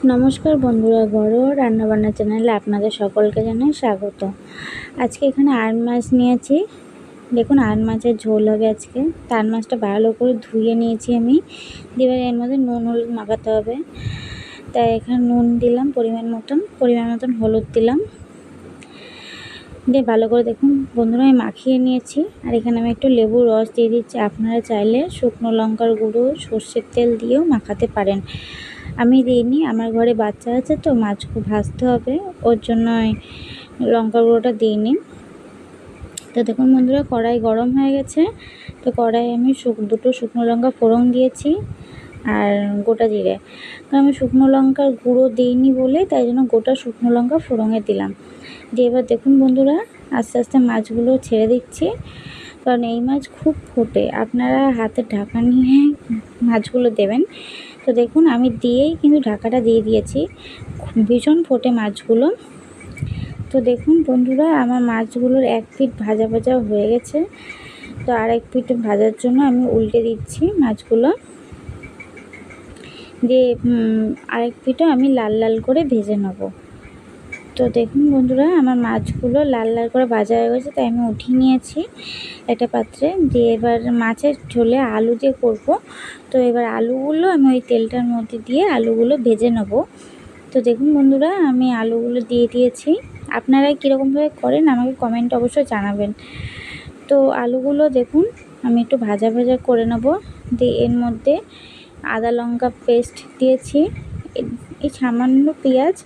নমস্কার বন্ধুরা, ঘরোয়া রান্নাবান্না চ্যানেলে আপনাদের সকলকে জানাই স্বাগত। আজকে এখানে আড় মাছ নিয়েছি। দেখুন, আড় মাছের ঝোল হবে আজকে। তার মাছটা ভালো করে ধুয়ে নিয়েছি আমি। এবার এর মধ্যে নুন হলুদ মাখাতে হবে। তাই এখানে নুন দিলাম পরিমাণ মতন হলুদ দিলাম, দিয়ে ভালো করে দেখুন বন্ধুরা আমি মাখিয়ে নিয়েছি। আর এখানে আমি একটু লেবুর রস দিয়ে দিচ্ছি। আপনারা চাইলে শুকনো লঙ্কার গুঁড়ো, সর্ষের তেল দিয়েও মাখাতে পারেন। আমি দিইনি, আমার ঘরে বাচ্চা আছে তো মাছ খুব ভাজতে হবে, ওর জন্য লঙ্কার গুঁড়োটা দিইনি। তো দেখুন বন্ধুরা, কড়াই গরম হয়ে গেছে। তো কড়াই আমি দুটো শুকনো লঙ্কা ফোড়ন দিয়েছি আর গোটা জিরে। কারণ আমি শুকনো লঙ্কার গুঁড়ো দিইনি বলে তাই জন্য গোটা শুকনো লঙ্কা ফোড়নে দিলাম। দিয়ে এবার দেখুন বন্ধুরা, আস্তে আস্তে মাছগুলো ছেড়ে দিচ্ছি, কারণ এই মাছ খুব ফোটে। আপনারা হাতে ঢাকা নিয়ে মাছগুলো দেবেন। তো দেখুন আমি দিয়েই কিন্তু ঢাকাটা দিয়ে দিয়েছি, ভীষণ ফোটে মাছগুলো। তো দেখুন বন্ধুরা, আমার মাছগুলোর এক পিঠ ভাজা ভাজা হয়ে গেছে। তো আর এক পিঠ ভাজার জন্য আমি উল্টে দিচ্ছি মাছগুলো, দিয়ে আরেক পিঠও আমি লাল লাল করে ভেজে নেব। তো দেখুন বন্ধুরা, আমার মাছগুলো লাল লাল করে ভাজা হয়ে গেছে, তাই আমি উঠিয়ে নিয়েছি একটা পাত্রে। দিয়ে এবার মাছের ঝোলে আলু দিয়ে করব। তো এবার আলুগুলো আমি ওই তেলটার মধ্যে দিয়ে আলুগুলো ভেজে নেব। তো দেখুন বন্ধুরা, আমি আলুগুলো দিয়ে দিয়েছি। আপনারা কীরকমভাবে করেন আমাকে কমেন্ট অবশ্যই জানাবেন। তো আলুগুলো দেখুন আমি একটু ভাজা ভাজা করে নেব। দিয়ে এর মধ্যে আদা লঙ্কা পেস্ট দিয়েছি, এই সামান্য পেঁয়াজ,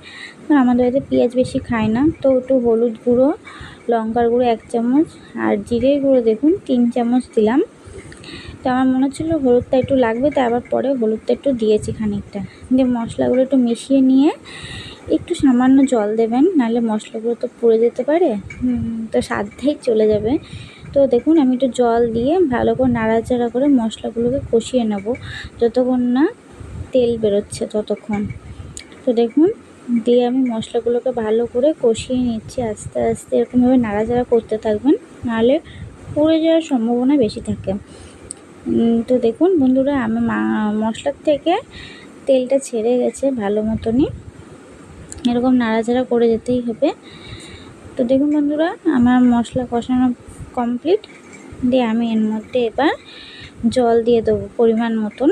আমাদের বাড়িতে পেঁয়াজ বেশি খায় না। তো একটু হলুদ গুঁড়ো, লঙ্কার গুঁড়ো 1 চামচ আর জিরের গুঁড়ো দেখুন 3 চামচ দিলাম। তো আমার মনে হচ্ছিলো হলুদটা একটু লাগবে, তাই আবার পরে হলুদটা একটু দিয়েছি খানিকটা। দিয়ে মশলাগুলো একটু মিশিয়ে নিয়ে একটু সামান্য জল দেবেন, নাহলে মশলাগুলো তো পুড়ে যেতে পারে, তো স্বাদটাই চলে যাবে। তো দেখুন আমি একটু জল দিয়ে ভালো করে নাড়াচাড়া করে মশলাগুলোকে কষিয়ে নেব, যতক্ষণ না তেল বেরোচ্ছে ততক্ষণ। তো দেখুন দিয়ে আমি মশলাগুলোকে ভালো করে কষিয়ে নিচ্ছি আস্তে আস্তে। এরকমভাবে নাড়াচাড়া করতে থাকবেন, নাহলে পুড়ে যাওয়ার সম্ভাবনা বেশি থাকে। তো দেখুন বন্ধুরা, আমার মশলার থেকে তেলটা ছেড়ে গেছে ভালো মতনই, এরকম নাড়াচাড়া করে যেতেই হবে। তো দেখুন বন্ধুরা, আমার মশলা কষানো কমপ্লিট। দিয়ে আমি এর মধ্যে এবার জল দিয়ে দেবো পরিমাণ মতন।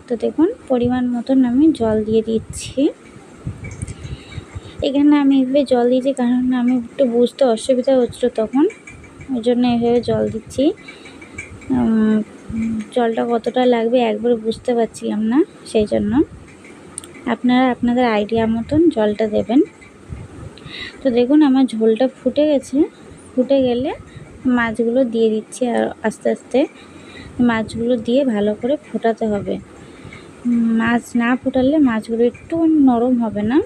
তো দেখুন পরিমাণ মতন আমি জল দিয়ে দিচ্ছি। এখানে আমি এভাবে জল দিয়েছি কারণ আমি একটু বুঝতে অসুবিধা হচ্ছিলো তখন, ওই জন্য এভাবে জল দিচ্ছি। জলটা কতটা লাগবে একবারে বুঝতে পারছিলাম না, সেই জন্য আপনারা আপনাদের আইডিয়া মতন জলটা দেবেন। তো দেখুন আমার ঝোলটা ফুটে গেছে, ফুটে গেলে মাছগুলো দিয়ে দিচ্ছি। আর আস্তে আস্তে মাছগুলো দিয়ে ভালো করে ফোটাতে হবে। মাছ না ফোটালে মাছগুলো একটু নরম হবে না।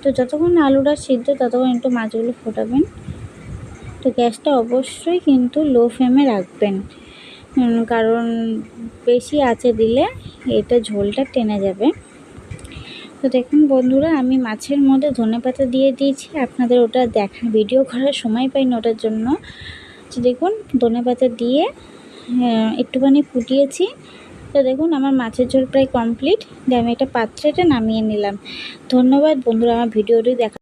তো যতক্ষণ আলুটা সিদ্ধ ততক্ষণ একটু মাছগুলো ফোটাবেন। তো গ্যাসটা অবশ্যই কিন্তু লো ফ্লেমে রাখবেন, কারণ বেশি আঁচে দিলে এটা ঝোলটা টেনে যাবে। তো দেখুন বন্ধুরা, আমি মাছের মধ্যে ধনেপাতা দিয়ে দিয়েছি। আপনাদের ওটা ভিডিও করার সময় পাইনি, ওটার জন্য। তো দেখুন ধনেপাতা দিয়ে একটুখানি ফুটিয়েছি। তো দেখুন আমার মাছের ঝোল প্রায় কমপ্লিট। দিয়ে আমি একটা পাত্রে এটা নামিয়ে নিলাম। ধন্যবাদ বন্ধুরা আমার ভিডিওটি দেখা